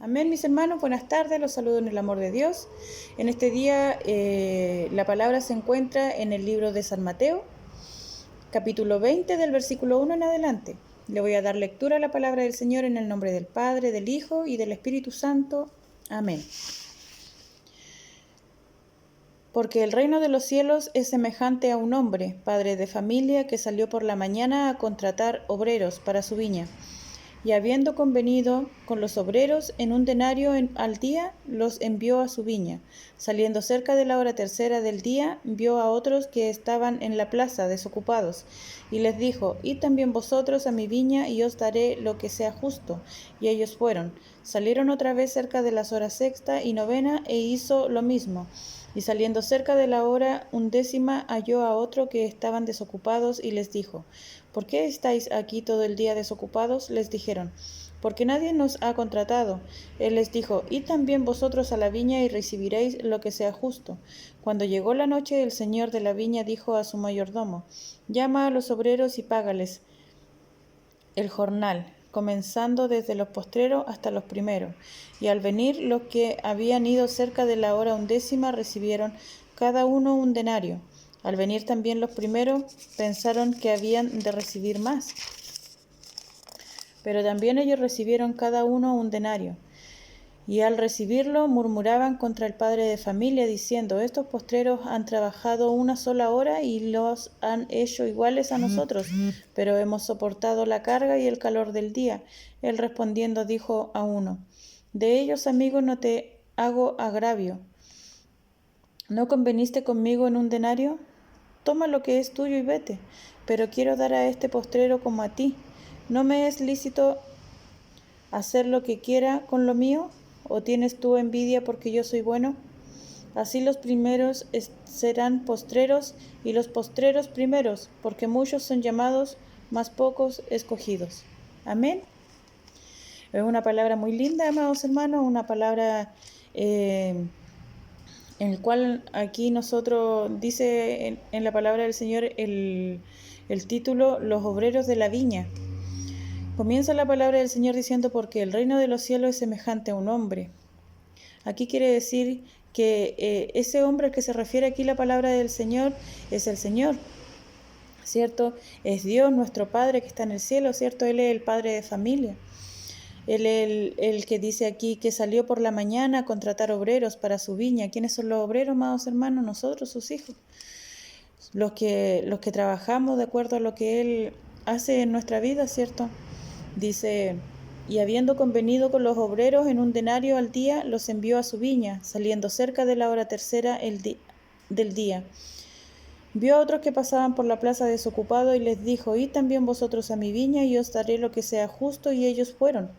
Amén, mis hermanos, buenas tardes, los saludo en el amor de Dios. En este día la palabra se encuentra en el libro de San Mateo, capítulo 20 del versículo 1 en adelante. Le voy a dar lectura a la palabra del Señor en el nombre del Padre, del Hijo y del Espíritu Santo. Amén. Porque el reino de los cielos es semejante a un hombre, padre de familia, que salió por la mañana a contratar obreros para su viña. Y habiendo convenido con los obreros en un denario al día, los envió a su viña. Saliendo cerca de la hora tercera del día, vio a otros que estaban en la plaza desocupados, y les dijo: Id también vosotros a mi viña, y os daré lo que sea justo. Y ellos fueron. Salieron otra vez cerca de las horas sexta y novena, e hizo lo mismo. Y saliendo cerca de la hora 11, halló a otro que estaban desocupados, y les dijo: ¿Por qué estáis aquí todo el día desocupados? Les dijeron: porque nadie nos ha contratado. Él les dijo: Id también vosotros a la viña y recibiréis lo que sea justo. Cuando llegó la noche, el señor de la viña dijo a su mayordomo: Llama a los obreros y págales el jornal, comenzando desde los postreros hasta los primeros. Y al venir los que habían ido cerca de la hora 11 recibieron cada uno un denario. Al venir también los primeros, pensaron que habían de recibir más. Pero también ellos recibieron cada uno un denario. Y al recibirlo murmuraban contra el padre de familia, diciendo: Estos postreros han trabajado una sola hora y los han hecho iguales a nosotros, pero hemos soportado la carga y el calor del día. Él respondiendo dijo a uno: De ellos, amigo, no te hago agravio. ¿No conveniste conmigo en un denario? Toma lo que es tuyo y vete. Pero quiero dar a este postrero como a ti. ¿No me es lícito hacer lo que quiera con lo mío? ¿O tienes tú envidia porque yo soy bueno? Así los primeros serán postreros, y los postreros primeros, porque muchos son llamados, mas pocos escogidos. Amén. Es una palabra muy linda, amados hermanos, una palabra en el cual aquí nosotros dice en la palabra del Señor el título: Los obreros de la viña. Comienza la palabra del Señor diciendo: porque el reino de los cielos es semejante a un hombre. Aquí quiere decir que ese hombre al que se refiere aquí la palabra del Señor es el Señor, ¿cierto? Es Dios, nuestro Padre que está en el cielo, ¿cierto? Él es el Padre de familia. Él es el que dice aquí que salió por la mañana a contratar obreros para su viña. ¿Quiénes son los obreros, amados hermanos? Nosotros, sus hijos. Los que trabajamos de acuerdo a lo que Él hace en nuestra vida, ¿cierto? Dice: y habiendo convenido con los obreros en un denario al día, los envió a su viña, saliendo cerca de la hora tercera del día. Vio a otros que pasaban por la plaza desocupados, y les dijo: Id también vosotros a mi viña, y os daré lo que sea justo. Y ellos fueron.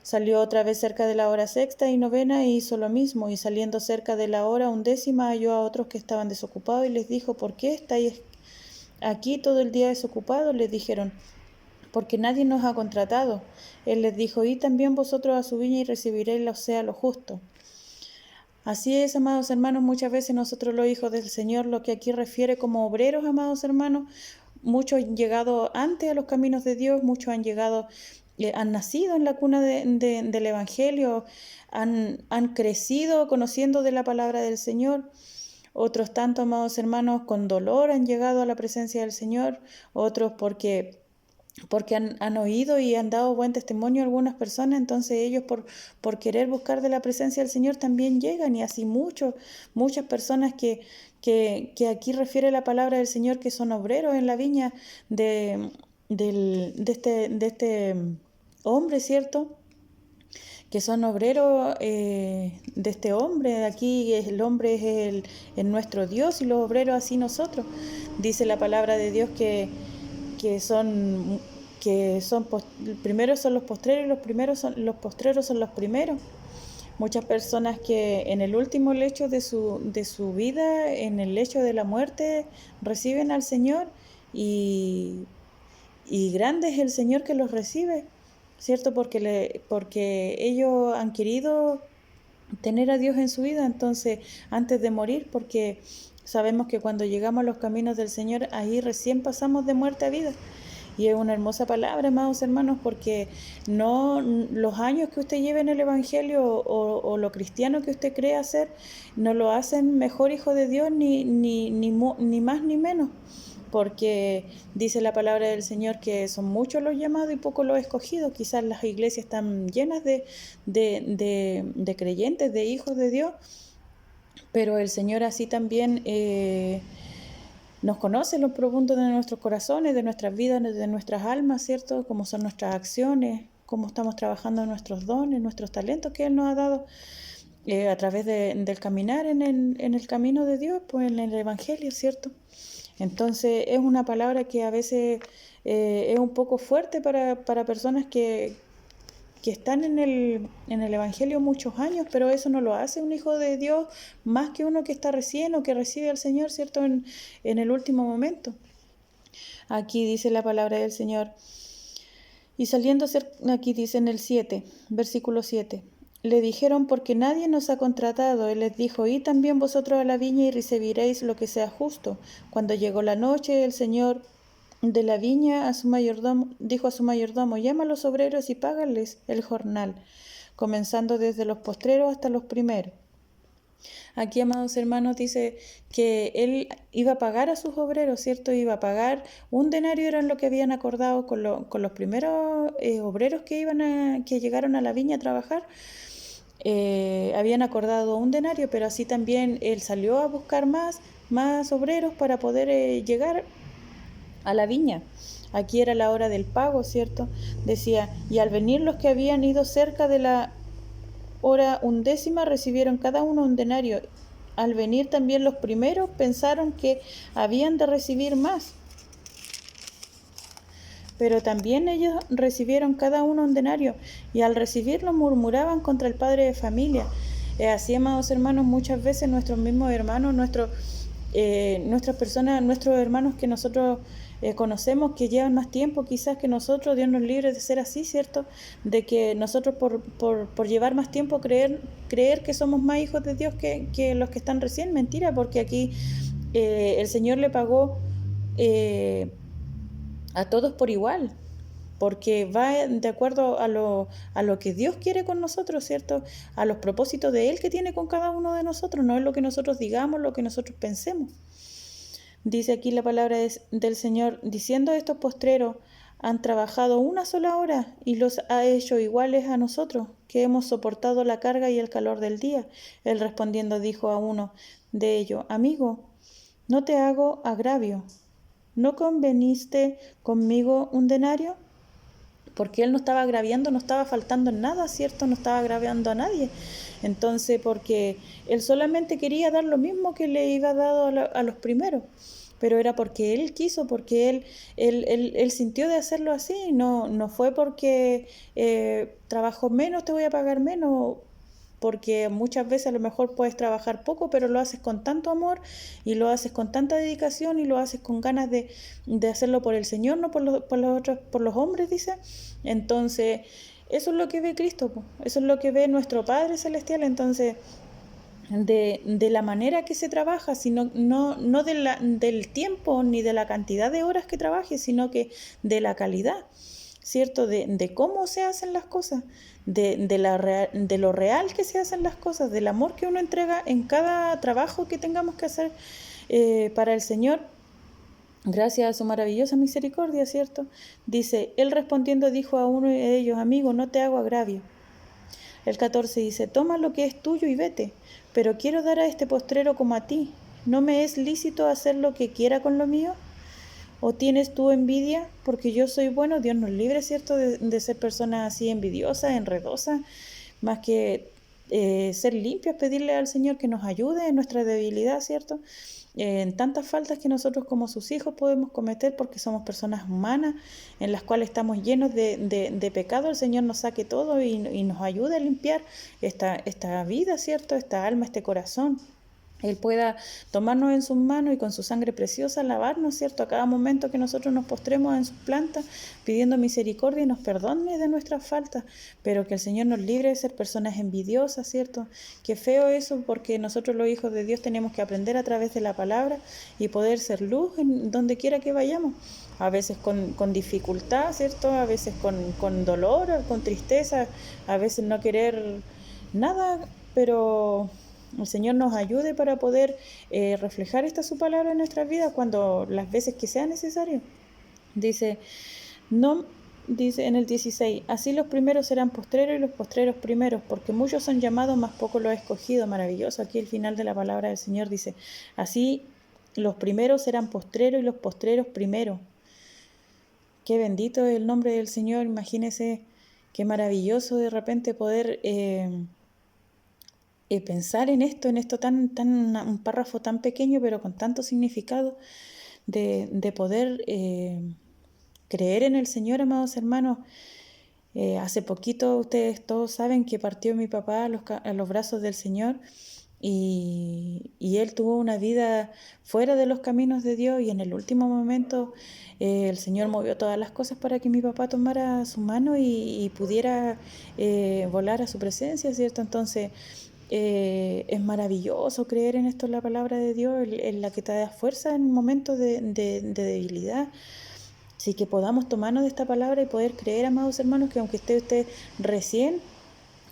Salió otra vez cerca de la hora sexta y novena, e hizo lo mismo. Y saliendo cerca de la hora 11, halló a otros que estaban desocupados, y les dijo: ¿Por qué estáis aquí todo el día desocupados? Les dijeron: porque nadie nos ha contratado. Él les dijo: Id también vosotros a su viña y recibiréis lo justo. Así es, amados hermanos, muchas veces nosotros los hijos del Señor, lo que aquí refiere como obreros, amados hermanos, muchos han llegado antes a los caminos de Dios, muchos han llegado, han nacido en la cuna del Evangelio, han crecido conociendo de la palabra del Señor. Otros tanto, amados hermanos, con dolor han llegado a la presencia del Señor, otros porque han oído y han dado buen testimonio a algunas personas, entonces ellos por querer buscar de la presencia del Señor también llegan, y así muchas personas que aquí refiere la palabra del Señor, que son obreros en la viña de este hombre, ¿cierto? Que son obreros de este hombre. Aquí el hombre es nuestro Dios, y los obreros así nosotros. Dice la palabra de Dios que primero son los postreros, y los postreros son los primeros. Muchas personas que en el último lecho de su vida, en el lecho de la muerte, reciben al Señor, y grande es el Señor que los recibe, ¿cierto? Porque ellos han querido tener a Dios en su vida, entonces antes de morir, porque sabemos que cuando llegamos a los caminos del Señor, ahí recién pasamos de muerte a vida. Y es una hermosa palabra, amados hermanos, porque no los años que usted lleve en el Evangelio o lo cristiano que usted cree ser, no lo hacen mejor hijo de Dios ni más ni menos. Porque dice la palabra del Señor que son muchos los llamados y pocos los escogidos. Quizás las iglesias están llenas de creyentes, de hijos de Dios, pero el Señor así también nos conoce lo profundo de nuestros corazones, de nuestras vidas, de nuestras almas, ¿cierto? Cómo son nuestras acciones, cómo estamos trabajando en nuestros dones, nuestros talentos que Él nos ha dado a través del caminar en el camino de Dios, pues en el Evangelio, ¿cierto? Entonces es una palabra que a veces es un poco fuerte para personas que están en el Evangelio muchos años, pero eso no lo hace un hijo de Dios más que uno que está recién o que recibe al Señor, ¿cierto? En el último momento. Aquí dice la palabra del Señor. Y saliendo, aquí dice en el 7, versículo 7. Le dijeron, porque nadie nos ha contratado. Él les dijo, id también vosotros a la viña y recibiréis lo que sea justo. Cuando llegó la noche, el señor de la viña dijo a su mayordomo, llama a los obreros y págales el jornal, comenzando desde los postreros hasta los primeros. Aquí, amados hermanos, dice que él iba a pagar a sus obreros, ¿cierto? Iba a pagar un denario, eran lo que habían acordado con los primeros obreros que llegaron a la viña a trabajar. Habían acordado un denario, pero así también él salió a buscar más obreros para poder llegar a la viña. Aquí era la hora del pago, ¿cierto? Decía, y al venir los que habían ido cerca de la hora 11 recibieron cada uno un denario. Al venir también los primeros pensaron que habían de recibir más, pero también ellos recibieron cada uno un denario, y al recibirlo murmuraban contra el padre de familia. Así, amados hermanos, muchas veces nuestros mismos hermanos, nuestras personas, nuestros hermanos que nosotros conocemos, que llevan más tiempo quizás que nosotros, Dios nos libre de ser así, ¿cierto? De que nosotros por llevar más tiempo creer que somos más hijos de Dios que los que están recién. Mentira, porque aquí el Señor le pagó a todos por igual, porque va de acuerdo a lo que Dios quiere con nosotros, ¿cierto? A los propósitos de Él que tiene con cada uno de nosotros, no es lo que nosotros digamos, lo que nosotros pensemos. Dice aquí la palabra del Señor, diciendo estos postreros, han trabajado una sola hora y los ha hecho iguales a nosotros, que hemos soportado la carga y el calor del día. Él respondiendo dijo a uno de ellos, amigo, no te hago agravio, ¿no conveniste conmigo un denario? Porque él no estaba agraviando, no estaba faltando en nada, ¿cierto? No estaba agraviando a nadie. Entonces, porque él solamente quería dar lo mismo que le iba dado a los primeros, pero era porque él quiso, porque él sintió de hacerlo así, no fue porque trabajó menos, te voy a pagar menos, porque muchas veces a lo mejor puedes trabajar poco, pero lo haces con tanto amor y lo haces con tanta dedicación y lo haces con ganas de hacerlo por el Señor, no por los hombres, dice. Entonces, eso es lo que ve Cristo, eso es lo que ve nuestro Padre Celestial. Entonces, de la manera que se trabaja, sino no del tiempo ni de la cantidad de horas que trabajes, sino que de la calidad, ¿cierto? De cómo se hacen las cosas, de lo real que se hacen las cosas, del amor que uno entrega en cada trabajo que tengamos que hacer para el Señor, gracias a su maravillosa misericordia, ¿cierto? Dice, él respondiendo dijo a uno de ellos, amigo, no te hago agravio. El 14 dice, toma lo que es tuyo y vete, pero quiero dar a este postrero como a ti. ¿No me es lícito hacer lo que quiera con lo mío? ¿O tienes tú envidia? Porque yo soy bueno, Dios nos libre, ¿cierto? De ser personas así envidiosas, enredosas, más que ser limpias, pedirle al Señor que nos ayude en nuestra debilidad, ¿cierto? En tantas faltas que nosotros como sus hijos podemos cometer porque somos personas humanas en las cuales estamos llenos de pecado. El Señor nos saque todo y nos ayude a limpiar esta vida, ¿cierto? Esta alma, este corazón. Él pueda tomarnos en sus manos y con su sangre preciosa lavarnos, ¿cierto? A cada momento que nosotros nos postremos en sus plantas, pidiendo misericordia y nos perdone de nuestras faltas, pero que el Señor nos libre de ser personas envidiosas, ¿cierto? Qué feo eso, porque nosotros los hijos de Dios tenemos que aprender a través de la palabra y poder ser luz en donde quiera que vayamos. A veces con dificultad, ¿cierto? A veces con dolor, con tristeza, a veces no querer nada, pero el Señor nos ayude para poder reflejar esta su palabra en nuestras vidas cuando las veces que sea necesario. Dice, no, dice en el 16, así los primeros serán postreros y los postreros primeros, porque muchos son llamados, más poco lo ha escogido. Maravilloso, aquí el final de la palabra del Señor dice, así los primeros serán postreros y los postreros primeros. Qué bendito es el nombre del Señor, imagínese qué maravilloso de repente poder pensar en esto un párrafo tan pequeño pero con tanto significado de poder creer en el Señor, amados hermanos. Hace poquito ustedes todos saben que partió mi papá a los brazos del Señor y él tuvo una vida fuera de los caminos de Dios y en el último momento el Señor movió todas las cosas para que mi papá tomara su mano y pudiera volar a su presencia, ¿cierto? Entonces es maravilloso creer en esto, en la palabra de Dios, en la que te da fuerza en momentos de debilidad. Así que podamos tomarnos de esta palabra y poder creer, amados hermanos, que aunque esté usted recién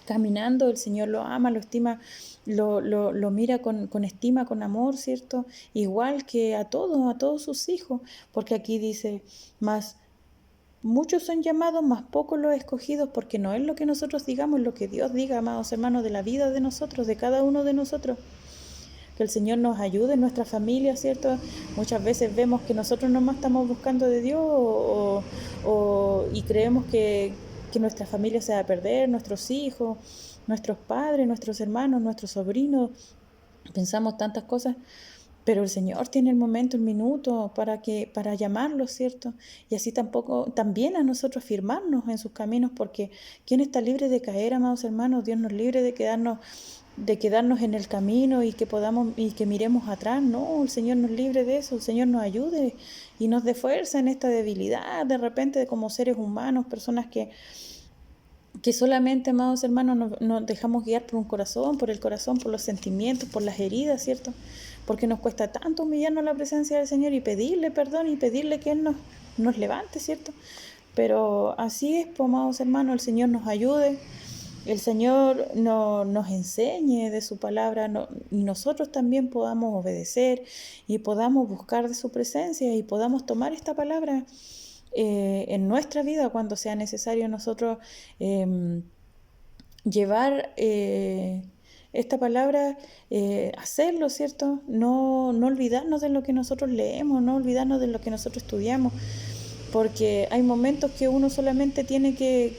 caminando, el Señor lo ama, lo estima, lo mira con estima, con amor, ¿cierto? Igual que a todos sus hijos, porque aquí dice, más muchos son llamados, más pocos los escogidos, porque no es lo que nosotros digamos, es lo que Dios diga, amados hermanos, de la vida de nosotros, de cada uno de nosotros. Que el Señor nos ayude en nuestra familia, ¿cierto? Muchas veces vemos que nosotros nomás estamos buscando de Dios y creemos que nuestra familia se va a perder, nuestros hijos, nuestros padres, nuestros hermanos, nuestros sobrinos. Pensamos tantas cosas, pero el Señor tiene el momento, el minuto para llamarlos, ¿cierto? Y así también a nosotros firmarnos en sus caminos, porque ¿quién está libre de caer, amados hermanos? Dios nos libre de quedarnos en el camino y que miremos atrás. No, el Señor nos libre de eso, el Señor nos ayude y nos dé fuerza en esta debilidad, de repente como seres humanos, personas que solamente, amados hermanos, nos dejamos guiar por el corazón, por los sentimientos, por las heridas, ¿cierto? Porque nos cuesta tanto humillarnos en la presencia del Señor y pedirle perdón y pedirle que Él nos levante, ¿cierto? Pero así es, pues, amados hermanos, el Señor nos ayude, el Señor nos enseñe de su palabra y nosotros también podamos obedecer y podamos buscar de su presencia y podamos tomar esta palabra en nuestra vida cuando sea necesario nosotros llevar esta palabra, hacerlo, ¿cierto? No olvidarnos de lo que nosotros leemos, no olvidarnos de lo que nosotros estudiamos, porque hay momentos que uno solamente tiene que,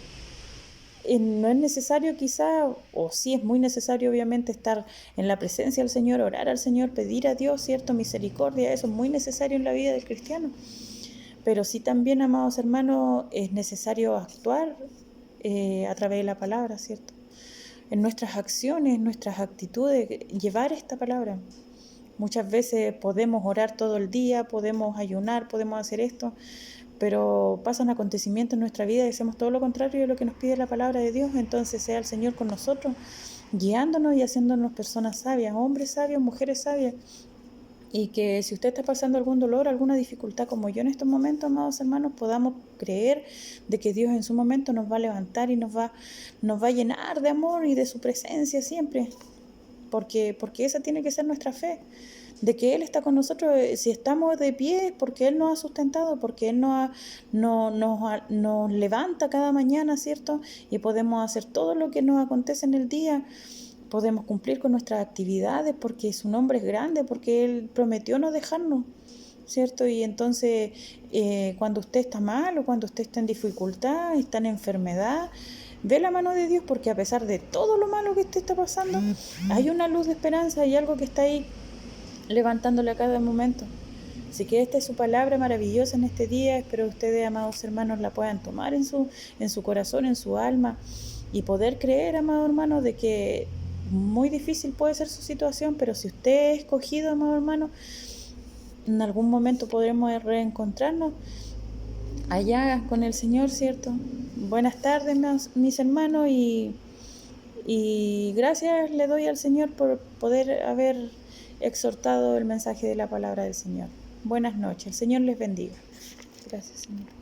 no es necesario quizá, o sí es muy necesario obviamente estar en la presencia del Señor, orar al Señor, pedir a Dios, ¿cierto? Misericordia, eso es muy necesario en la vida del cristiano. Pero sí también, amados hermanos, es necesario actuar a través de la palabra, ¿cierto? En nuestras acciones, en nuestras actitudes, llevar esta palabra. Muchas veces podemos orar todo el día, podemos ayunar, podemos hacer esto, pero pasan acontecimientos en nuestra vida y hacemos todo lo contrario de lo que nos pide la palabra de Dios. Entonces sea el Señor con nosotros, guiándonos y haciéndonos personas sabias, hombres sabios, mujeres sabias. Y que si usted está pasando algún dolor, alguna dificultad como yo en estos momentos, amados hermanos, podamos creer de que Dios en su momento nos va a levantar y nos va a llenar de amor y de su presencia siempre. Porque esa tiene que ser nuestra fe, de que Él está con nosotros. Si estamos de pie, porque Él nos ha sustentado, porque Él nos levanta cada mañana, ¿cierto? Y podemos hacer todo lo que nos acontece en el día. Podemos cumplir con nuestras actividades porque su nombre es grande, porque Él prometió no dejarnos, ¿cierto? Y entonces cuando usted está mal o cuando usted está en dificultad, está en enfermedad, ve la mano de Dios, porque a pesar de todo lo malo que usted está pasando, hay una luz de esperanza y algo que está ahí levantándole a cada momento. Así que esta es su palabra maravillosa en este día. Espero que ustedes, amados hermanos, la puedan tomar en su corazón, en su alma, y poder creer, amados hermanos, de que muy difícil puede ser su situación, pero si usted es escogido, amado hermano, en algún momento podremos reencontrarnos allá con el Señor, ¿cierto? Buenas tardes, mis hermanos, y gracias le doy al Señor por poder haber exhortado el mensaje de la palabra del Señor. Buenas noches, el Señor les bendiga. Gracias, Señor.